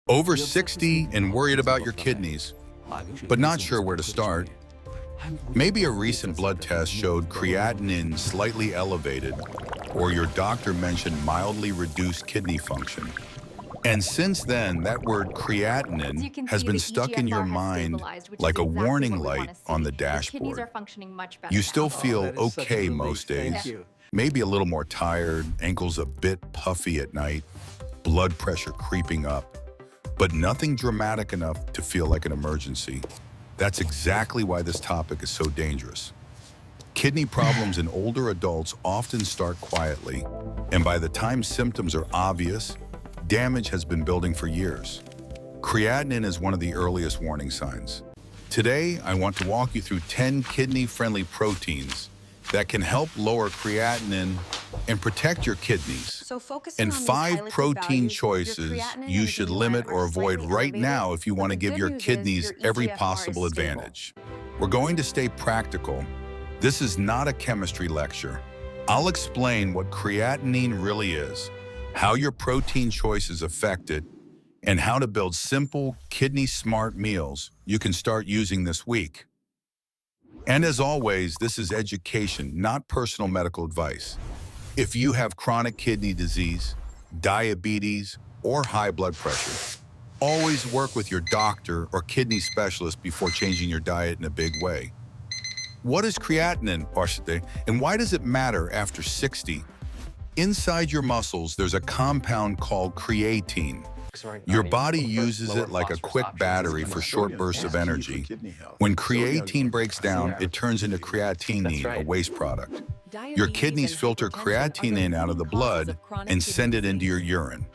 Over 60 and worried about your kidneys, but not sure where to start? Maybe a recent blood test showed creatinine slightly elevated, or your doctor mentioned mildly reduced kidney function. And since then, that word creatinine has been stuck in your mind like a warning light on the dashboard. You still feel okay most days, maybe a little more tired, ankles a bit puffy at night, blood pressure creeping up, but nothing dramatic enough to feel like an emergency. That's exactly why this topic is so dangerous. Kidney problems in older adults often start quietly, and by the time symptoms are obvious, damage has been building for years. Creatinine is one of the earliest warning signs. Today, I want to walk you through 10 kidney-friendly proteins that can help lower creatinine and protect your kidneys. And 5 protein choices you should limit or avoid right now if you want to give your kidneys every possible advantage. We're going to stay practical. This is not a chemistry lecture. I'll explain what creatinine really is, how your protein choices affect it, and how to build simple, kidney-smart meals you can start using this week. And as always, this is education, not personal medical advice. If you have chronic kidney disease, diabetes, or high blood pressure, always work with your doctor or kidney specialist before changing your diet in a big way. What is creatinine, and why does it matter after 60? Inside your muscles, there's a compound called creatine. Your body uses it like a quick battery for short bursts of energy. When creatine breaks down, it turns into creatinine, a waste product. Your kidneys filter creatinine out of the blood and send it into your urine.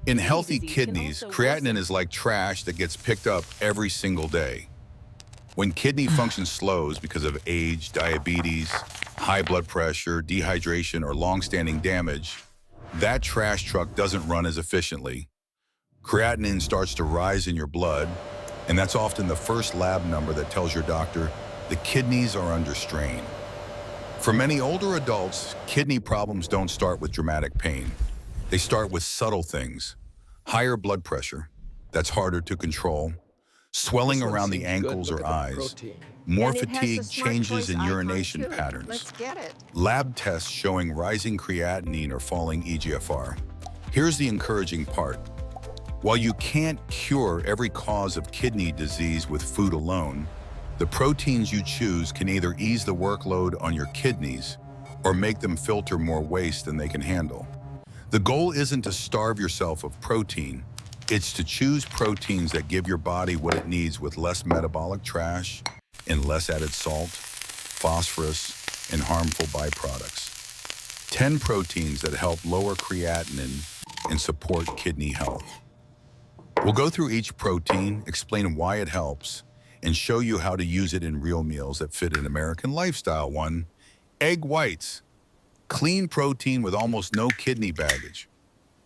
In healthy kidneys, creatinine is like trash that gets picked up every single day. When kidney function slows because of age, diabetes, high blood pressure, dehydration, or long-standing damage, that trash truck doesn't run as efficiently. Creatinine starts to rise in your blood, and that's often the first lab number that tells your doctor the kidneys are under strain. For many older adults, kidney problems don't start with dramatic pain. They start with subtle things: higher blood pressure, that's harder to control, swelling around the ankles or eyes, more fatigue, changes in urination patterns, lab tests showing rising creatinine or falling eGFR. Here's the encouraging part. While you can't cure every cause of kidney disease with food alone, the proteins you choose can either ease the workload on your kidneys or make them filter more waste than they can handle. The goal isn't to starve yourself of protein. It's to choose proteins that give your body what it needs with less metabolic trash and less added salt, phosphorus, and harmful byproducts. 10 proteins that help lower creatinine and support kidney health. We'll go through each protein, explain why it helps, and show you how to use it in real meals that fit an American lifestyle. 1. Egg whites. Clean protein with almost no kidney baggage.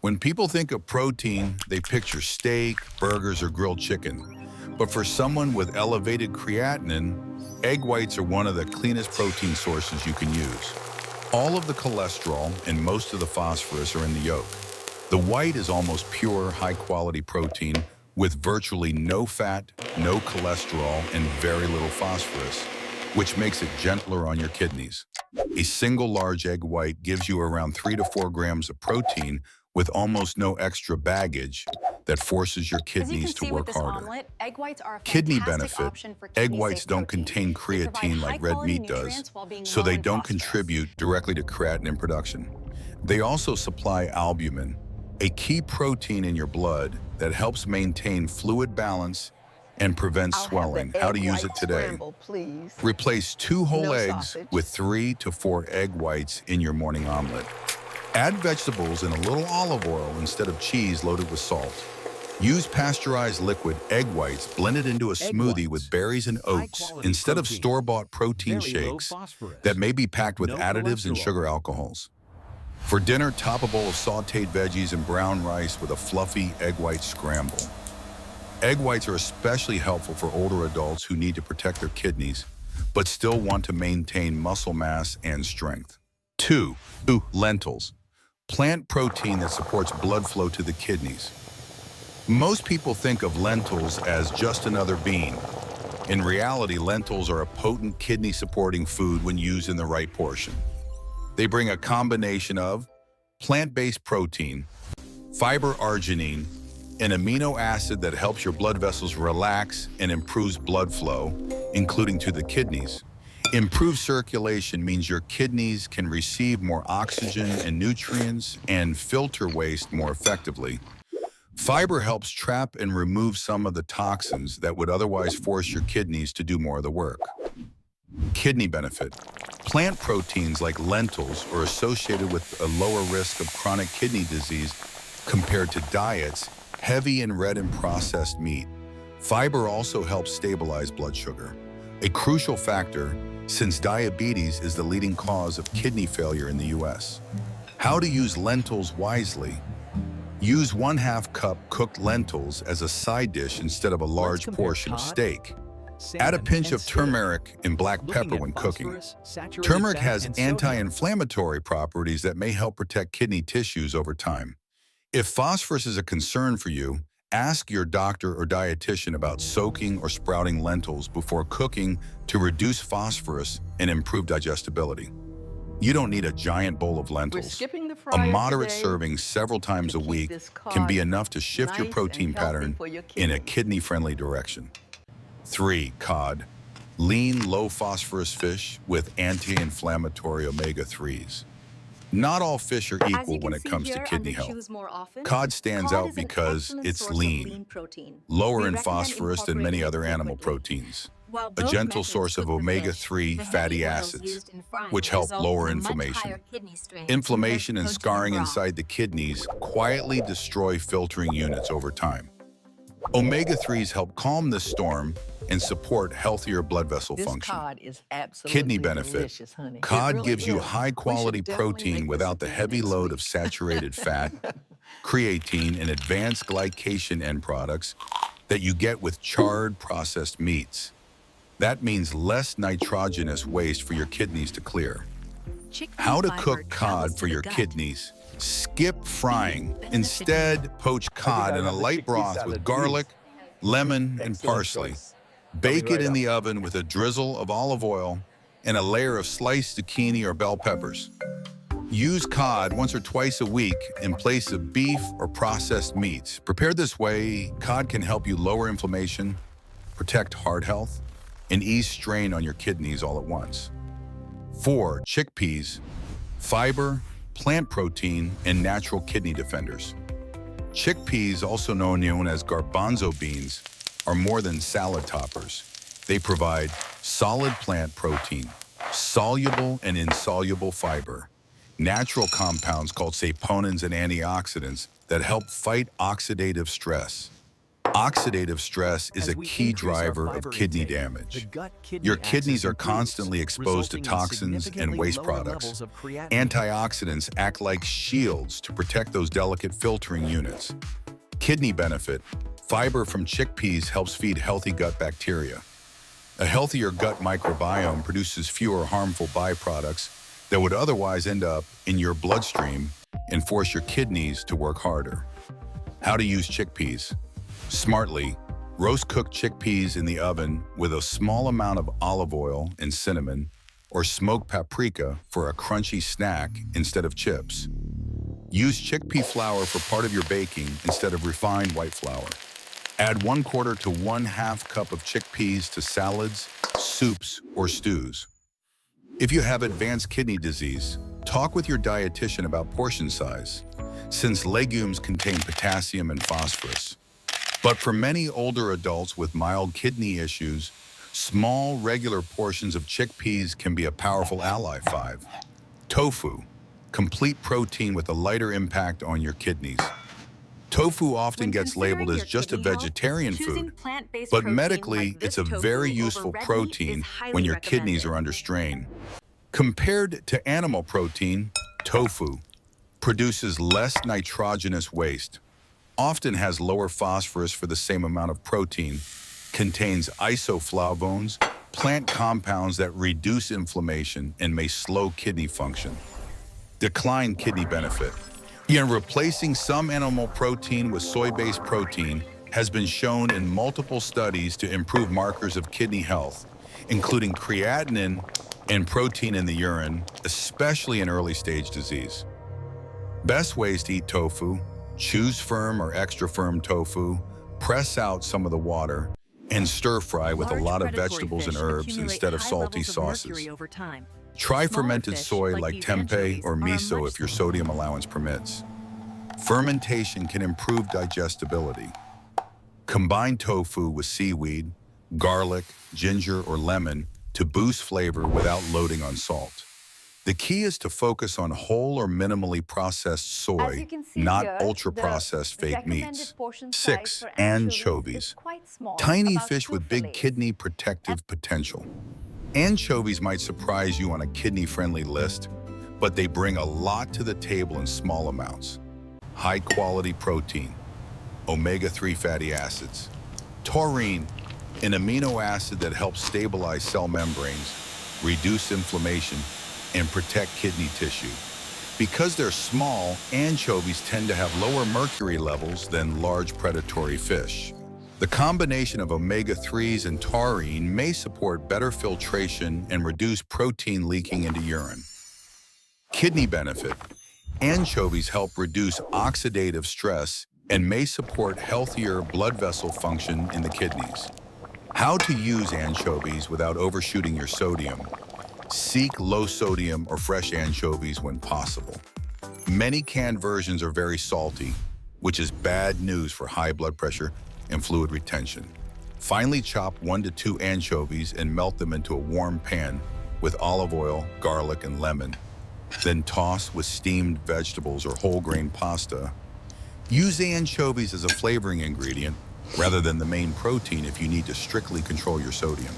When people think of protein, they picture steak, burgers, or grilled chicken. But for someone with elevated creatinine, egg whites are one of the cleanest protein sources you can use. All of the cholesterol and most of the phosphorus are in the yolk. The white is almost pure, high-quality protein with virtually no fat, no cholesterol, and very little phosphorus, which makes it gentler on your kidneys. A single large egg white gives you around 3 to 4 grams of protein with almost no extra baggage that forces your kidneys to work harder. Kidney benefit: egg whites don't contain creatine like red meat does, so they don't contribute directly to creatinine production. They also supply albumin, a key protein in your blood that helps maintain fluid balance and prevents swelling. How to use it today: replace 2 whole eggs with 3 to 4 egg whites in your morning omelet. Add vegetables and a little olive oil instead of cheese loaded with salt. Use pasteurized liquid egg whites blended into a smoothie with berries and oats instead of store-bought protein shakes that may be packed with additives and sugar alcohols. For dinner, top a bowl of sautéed veggies and brown rice with a fluffy egg white scramble. Egg whites are especially helpful for older adults who need to protect their kidneys, but still want to maintain muscle mass and strength. 2. Lentils. Plant protein that supports blood flow to the kidneys. Most people think of lentils as just another bean. In reality, lentils are a potent kidney-supporting food when used in the right portion. They bring a combination of plant-based protein, fiber arginine, an amino acid that helps your blood vessels relax and improves blood flow, including to the kidneys. Improved circulation means your kidneys can receive more oxygen and nutrients and filter waste more effectively. Fiber helps trap and remove some of the toxins that would otherwise force your kidneys to do more of the work. Kidney benefit. Plant proteins like lentils are associated with a lower risk of chronic kidney disease compared to diets heavy in red and processed meat. Fiber also helps stabilize blood sugar, a crucial factor since diabetes is the leading cause of kidney failure in the US. How to use lentils wisely. Use 1/2 cup cooked lentils as a side dish instead of a large portion of steak. Add a pinch of turmeric and black pepper when cooking. Turmeric has anti-inflammatory properties that may help protect kidney tissues over time. If phosphorus is a concern for you, ask your doctor or dietitian about soaking or sprouting lentils before cooking to reduce phosphorus and improve digestibility. You don't need a giant bowl of lentils. A moderate serving several times a week can be enough to shift your protein pattern in a kidney-friendly direction. 3. Cod. Lean, low-phosphorus fish with anti-inflammatory omega-3s. Not all fish are equal when it comes to kidney health. Cod stands out because it's lean, lower in phosphorus than many other animal proteins, a gentle source of omega-3 fatty acids, which help lower inflammation. Inflammation and scarring inside the kidneys quietly destroy filtering units over time. Omega-3s help calm this storm and support healthier blood vessel function. Cod is absolutely Kidney benefit. delicious, honey. Cod It really gives you is. high-quality We should definitely protein make this without the again heavy next load week. of saturated fat, creatine, and advanced glycation end products that you get with charred processed meats. That means less nitrogenous waste for your kidneys to clear. How to cook cod for your kidneys. Skip frying. Instead, poach cod in a light broth with garlic, lemon, and parsley. Bake it in the oven with a drizzle of olive oil and a layer of sliced zucchini or bell peppers. Use cod once or twice a week in place of beef or processed meats. Prepared this way, cod can help you lower inflammation, protect heart health, and ease strain on your kidneys all at once. 4. Chickpeas. Fiber, plant protein, and natural kidney defenders. Chickpeas, also known as garbanzo beans, are more than salad toppers. They provide solid plant protein, soluble and insoluble fiber, natural compounds called saponins and antioxidants that help fight oxidative stress. Oxidative stress is a key driver of kidney damage. Your kidneys are constantly exposed to toxins and waste products. Antioxidants act like shields to protect those delicate filtering units. Kidney benefit. Fiber from chickpeas helps feed healthy gut bacteria. A healthier gut microbiome produces fewer harmful byproducts that would otherwise end up in your bloodstream and force your kidneys to work harder. How to use chickpeas. Smartly, roast cooked chickpeas in the oven with a small amount of olive oil and cinnamon, or smoked paprika for a crunchy snack instead of chips. Use chickpea flour for part of your baking instead of refined white flour. Add 1/4 to 1/2 cup of chickpeas to salads, soups, or stews. If you have advanced kidney disease, talk with your dietitian about portion size, since legumes contain potassium and phosphorus. But for many older adults with mild kidney issues, small, regular portions of chickpeas can be a powerful ally. 5. Tofu. Complete protein with a lighter impact on your kidneys. Tofu often gets labeled as just a vegetarian food, but medically, it's a very useful protein when your kidneys are under strain. Compared to animal protein, tofu produces less nitrogenous waste, often has lower phosphorus for the same amount of protein, contains isoflavones, plant compounds that reduce inflammation and may slow kidney function. Decline kidney benefit. Replacing some animal protein with soy-based protein has been shown in multiple studies to improve markers of kidney health, including creatinine and protein in the urine, especially in early-stage disease. Best ways to eat tofu: choose firm or extra firm tofu, press out some of the water, and stir fry with a lot of vegetables and herbs instead of salty sauces. Try fermented soy like tempeh or miso if your sodium allowance permits. Fermentation can improve digestibility. Combine tofu with seaweed, garlic, ginger, or lemon to boost flavor without loading on salt. The key is to focus on whole or minimally processed soy, not ultra-processed fake meats. 6. Anchovies. Tiny fish with big kidney protective potential. Anchovies might surprise you on a kidney-friendly list, but they bring a lot to the table in small amounts. High-quality protein, omega-3 fatty acids, taurine, an amino acid that helps stabilize cell membranes, reduce inflammation, and protect kidney tissue. Because they're small, anchovies tend to have lower mercury levels than large predatory fish. The combination of omega-3s and taurine may support better filtration and reduce protein leaking into urine. Kidney benefit. Anchovies help reduce oxidative stress and may support healthier blood vessel function in the kidneys. How to use anchovies without overshooting your sodium. Seek low sodium or fresh anchovies when possible. Many canned versions are very salty, which is bad news for high blood pressure and fluid retention. Finely chop 1 to 2 anchovies and melt them into a warm pan with olive oil, garlic, and lemon. Then toss with steamed vegetables or whole grain pasta. Use anchovies as a flavoring ingredient rather than the main protein if you need to strictly control your sodium.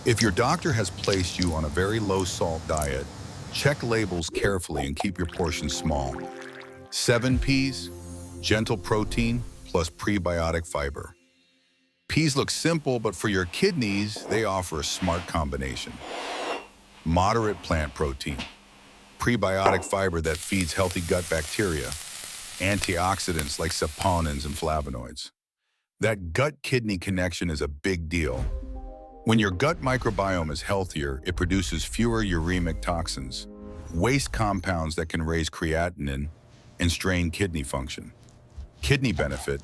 If your doctor has placed you on a very low salt diet, check labels carefully and keep your portions small. 7 peas, gentle protein plus prebiotic fiber. Peas look simple, but for your kidneys, they offer a smart combination. Moderate plant protein, prebiotic fiber that feeds healthy gut bacteria, antioxidants like saponins and flavonoids. That gut-kidney connection is a big deal. When your gut microbiome is healthier, it produces fewer uremic toxins, waste compounds that can raise creatinine and strain kidney function. Kidney benefit.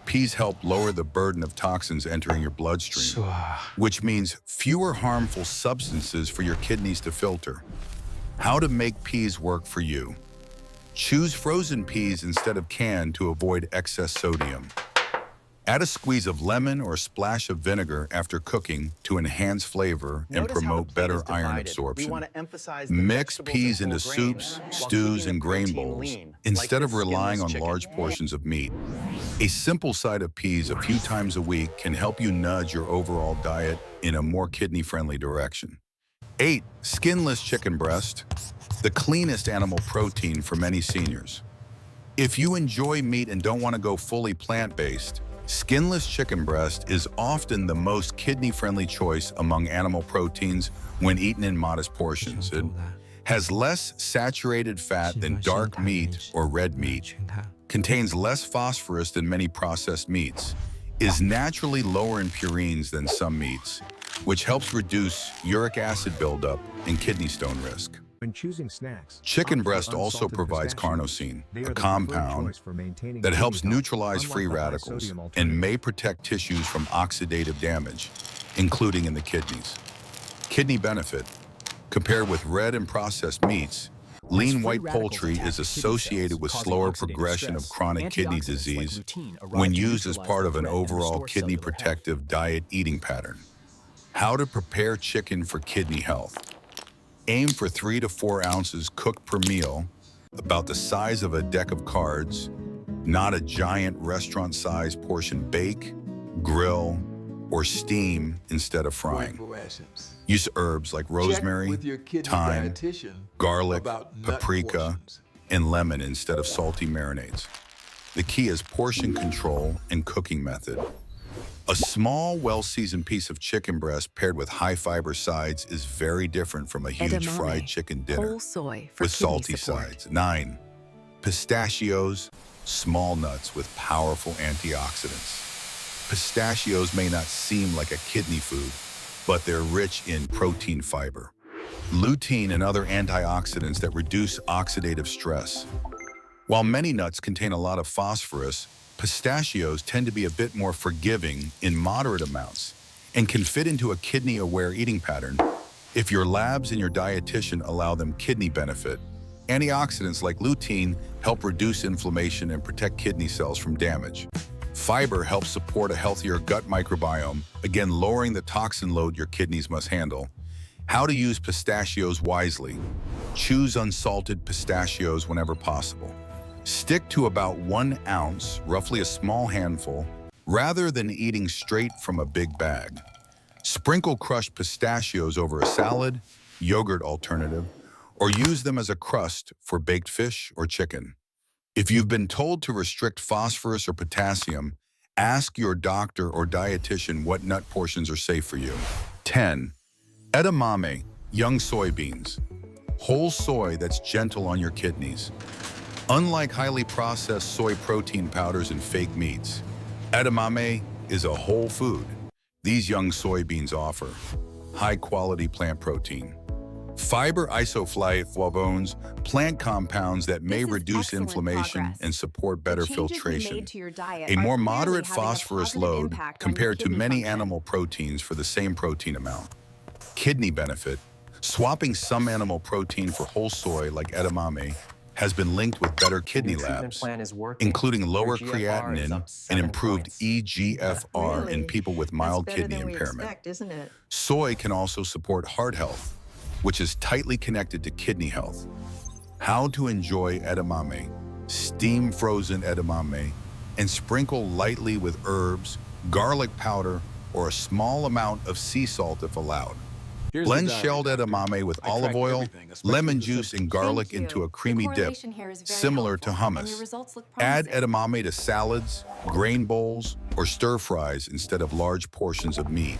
Peas help lower the burden of toxins entering your bloodstream, which means fewer harmful substances for your kidneys to filter. How to make peas work for you. Choose frozen peas instead of canned to avoid excess sodium. Add a squeeze of lemon or a splash of vinegar after cooking to enhance flavor and promote better iron absorption. Mix peas into soups, stews, and grain bowls instead of relying on large portions of meat. A simple side of peas a few times a week can help you nudge your overall diet in a more kidney-friendly direction. 8. Skinless chicken breast, the cleanest animal protein for many seniors. If you enjoy meat and don't want to go fully plant-based, skinless chicken breast is often the most kidney-friendly choice among animal proteins when eaten in modest portions. It has less saturated fat than dark meat or red meat, contains less phosphorus than many processed meats, is naturally lower in purines than some meats, which helps reduce uric acid buildup and kidney stone risk. When choosing snacks, chicken breast also provides carnosine, a compound that helps neutralize free radicals and may protect tissues from oxidative damage, including in the kidneys. Kidney benefit. Compared with red and processed meats, lean white poultry is associated with slower progression of chronic kidney disease when used as part of an overall kidney protective diet eating pattern. How to prepare chicken for kidney health. Aim for 3 to 4 ounces cooked per meal, about the size of a deck of cards, not a giant restaurant-sized portion. Bake, grill, or steam instead of frying. Use herbs like rosemary, thyme, garlic, paprika, and lemon instead of salty marinades. The key is portion control and cooking method. A small, well-seasoned piece of chicken breast paired with high-fiber sides is very different from a huge fried chicken dinner with salty sides. 9. Pistachios, small nuts with powerful antioxidants. Pistachios may not seem like a kidney food, but they're rich in protein fiber, lutein, and other antioxidants that reduce oxidative stress. While many nuts contain a lot of phosphorus, pistachios tend to be a bit more forgiving in moderate amounts and can fit into a kidney-aware eating pattern if your labs and your dietitian allow them kidney benefit. Antioxidants like lutein help reduce inflammation and protect kidney cells from damage. Fiber helps support a healthier gut microbiome, again lowering the toxin load your kidneys must handle. How to use pistachios wisely. Choose unsalted pistachios whenever possible. Stick to about 1 ounce, roughly a small handful, rather than eating straight from a big bag. Sprinkle crushed pistachios over a salad, yogurt alternative, or use them as a crust for baked fish or chicken. If you've been told to restrict phosphorus or potassium, ask your doctor or dietitian what nut portions are safe for you. 10. Edamame, young soybeans. Whole soy that's gentle on your kidneys. Unlike highly processed soy protein powders and fake meats, edamame is a whole food. These young soybeans offer high-quality plant protein, fiber isoflavones, plant compounds that may reduce inflammation and support better filtration, a more moderate phosphorus load compared to many animal proteins for the same protein amount. Kidney benefit. Swapping some animal protein for whole soy like edamame has been linked with better kidney labs, including lower creatinine and improved eGFR in people with mild kidney impairment. Soy can also support heart health, which is tightly connected to kidney health. How to enjoy edamame. Steam frozen edamame and sprinkle lightly with herbs, garlic powder, or a small amount of sea salt if allowed. Blend shelled edamame with olive oil, lemon juice, and garlic into a creamy dip, similar to hummus. Add edamame to salads, grain bowls, or stir fries instead of large portions of meat.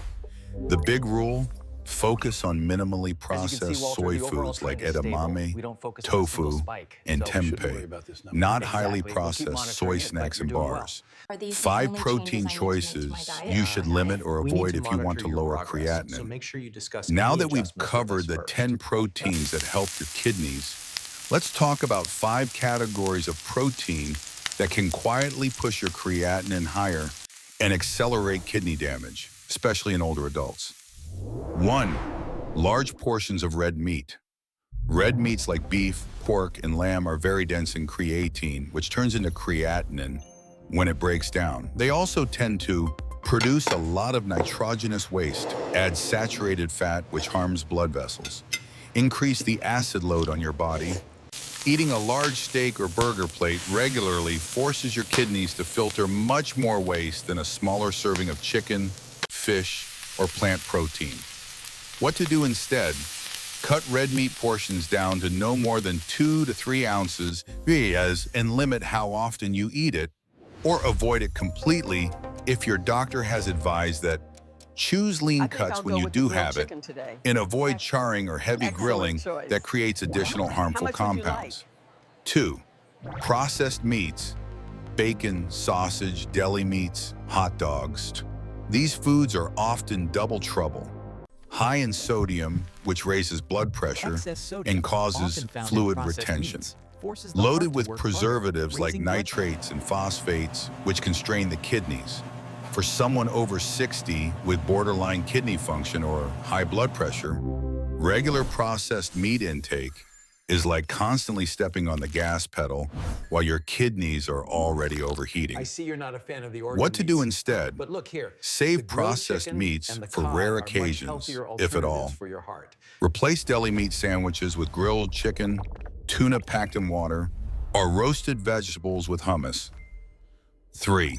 The big rule: focus on minimally processed soy foods like edamame, tofu, and tempeh, not highly processed soy snacks and bars. 5 protein choices you should limit or avoid if you want to lower creatinine. Now that we've covered the 10 proteins that help your kidneys, let's talk about 5 categories of protein that can quietly push your creatinine higher and accelerate kidney damage, especially in older adults. 1. Large portions of red meat. Red meats like beef, pork, and lamb are very dense in creatine, which turns into creatinine when it breaks down. They also tend to produce a lot of nitrogenous waste, add saturated fat, which harms blood vessels, increase the acid load on your body. Eating a large steak or burger plate regularly forces your kidneys to filter much more waste than a smaller serving of chicken, fish, or plant protein. What to do instead? Cut red meat portions down to no more than 2 to 3 ounces and limit how often you eat it, or avoid it completely if your doctor has advised that. Choose lean cuts when you do have it, and avoid charring or heavy grilling that creates additional harmful compounds. 2. Processed meats, bacon, sausage, deli meats, hot dogs. These foods are often double trouble. High in sodium, which raises blood pressure and causes fluid retention. Loaded with preservatives like nitrates and phosphates, which can strain the kidneys. For someone over 60 with borderline kidney function or high blood pressure, regular processed meat intake is like constantly stepping on the gas pedal while your kidneys are already overheating. I see you're not a fan of the organ What to do meats, instead? but look here, Save processed meats for rare occasions, if at all. for your heart. Replace deli meat sandwiches with grilled chicken, tuna packed in water, or roasted vegetables with hummus. 3.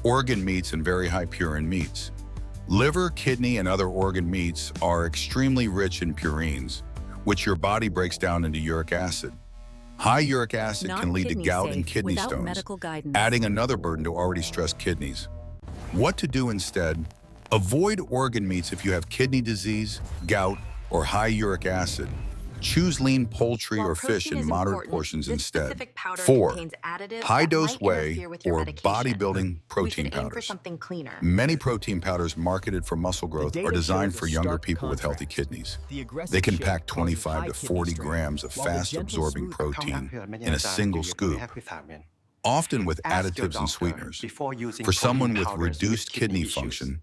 Organ meats and very high purine meats. Liver, kidney, and other organ meats are extremely rich in purines, which your body breaks down into uric acid. High uric acid can lead to gout and kidney stones, adding another burden to already stressed kidneys. What to do instead? Avoid organ meats if you have kidney disease, gout, or high uric acid. Choose lean poultry While or fish protein in is moderate important, portions this instead. specific powder 4. contains additives that High-dose might whey interfere with your or medication. bodybuilding We protein should aim for powders. something cleaner. Many protein powders marketed for muscle growth are designed for younger people with healthy kidneys. They can pack 25 to 40 grams of fast-absorbing protein in a single scoop, often with additives and sweeteners. For someone with reduced kidney function,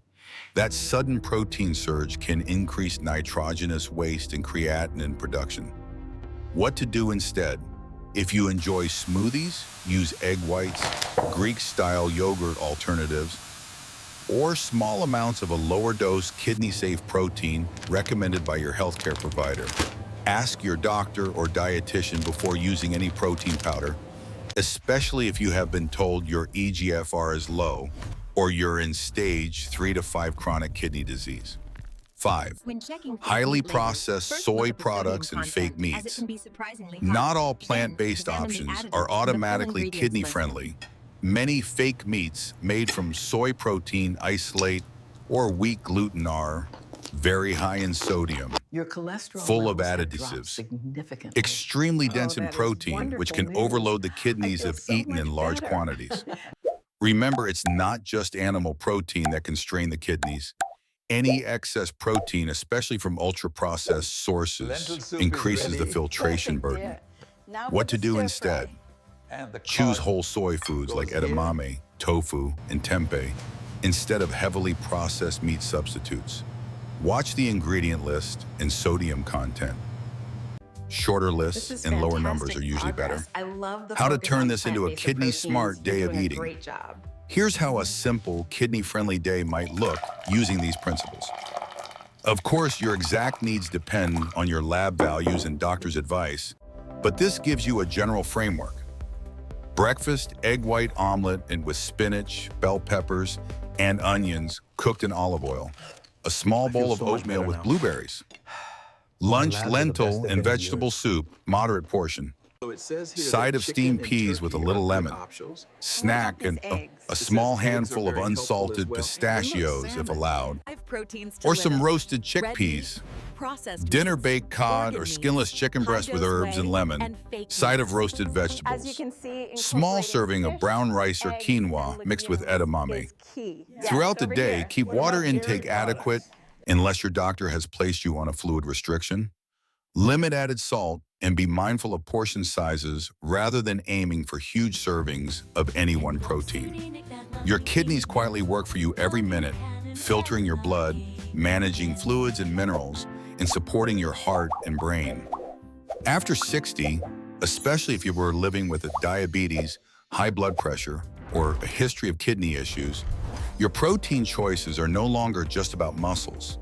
that sudden protein surge can increase nitrogenous waste and creatinine production. What to do instead? If you enjoy smoothies, use egg whites, Greek-style yogurt alternatives, or small amounts of a lower-dose kidney-safe protein recommended by your healthcare provider. Ask your doctor or dietitian before using any protein powder, especially if you have been told your eGFR is low or you're in stage 3 to 5 chronic kidney disease. 5. Highly processed soy products and fake meats. Not all plant-based options are automatically kidney-friendly. Many fake meats made from soy protein isolate or wheat gluten are very high in sodium, full of additives, extremely dense in protein, which can overload the kidneys if eaten in large quantities. Remember, it's not just animal protein that can strain the kidneys. Any excess protein, especially from ultra-processed sources, increases the filtration burden. What to do instead? Choose whole soy foods like edamame, tofu, and tempeh instead of heavily processed meat substitutes. Watch the ingredient list and sodium content. Shorter lists and lower numbers are usually better. How to turn this into a kidney-smart day of eating. Great job. Here's how a simple, kidney-friendly day might look using these principles. Of course, your exact needs depend on your lab values and doctor's advice, but this gives you a general framework. Breakfast, egg white omelet and with spinach, bell peppers, and onions cooked in olive oil. A small bowl of oatmeal with blueberries. Lunch, lentil and vegetable soup, moderate portion. Side of steamed peas with a little lemon. Snack and a small handful of unsalted pistachios if allowed. Or some roasted chickpeas. Dinner baked cod or skinless chicken breast with herbs and lemon. Side of roasted vegetables. Small serving of brown rice or quinoa mixed with edamame. Throughout the day, keep water intake adequate unless your doctor has placed you on a fluid restriction. Limit added salt and be mindful of portion sizes rather than aiming for huge servings of any one protein. Your kidneys quietly work for you every minute, filtering your blood, managing fluids and minerals, and supporting your heart and brain. After 60, especially if you were living with diabetes, high blood pressure, or a history of kidney issues, your protein choices are no longer just about muscles.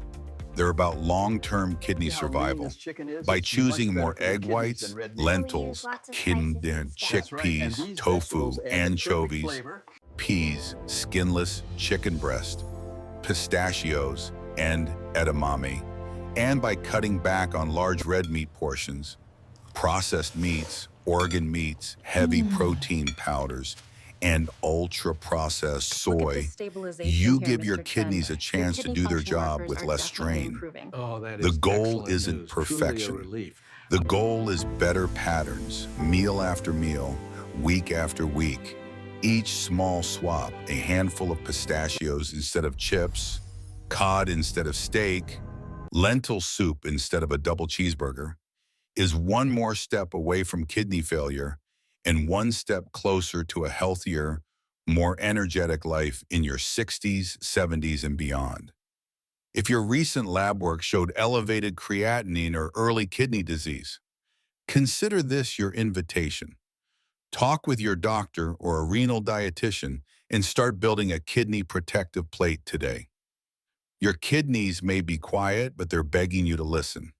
They're about long-term kidney survival. By choosing more egg whites, lentils, chickpeas, tofu, anchovies, peas, skinless chicken breast, pistachios, and edamame, and by cutting back on large red meat portions, processed meats, organ meats, heavy protein powders, and ultra-processed soy, you give your kidneys a chance to do their job with less strain. The goal isn't perfection. The goal is better patterns, meal after meal, week after week. Each small swap, a handful of pistachios instead of chips, cod instead of steak, lentil soup instead of a double cheeseburger, is one more step away from kidney failure and one step closer to a healthier, more energetic life in your 60s, 70s, and beyond. If your recent lab work showed elevated creatinine or early kidney disease, consider this your invitation. Talk with your doctor or a renal dietitian and start building a kidney protective plate today. Your kidneys may be quiet, but they're begging you to listen.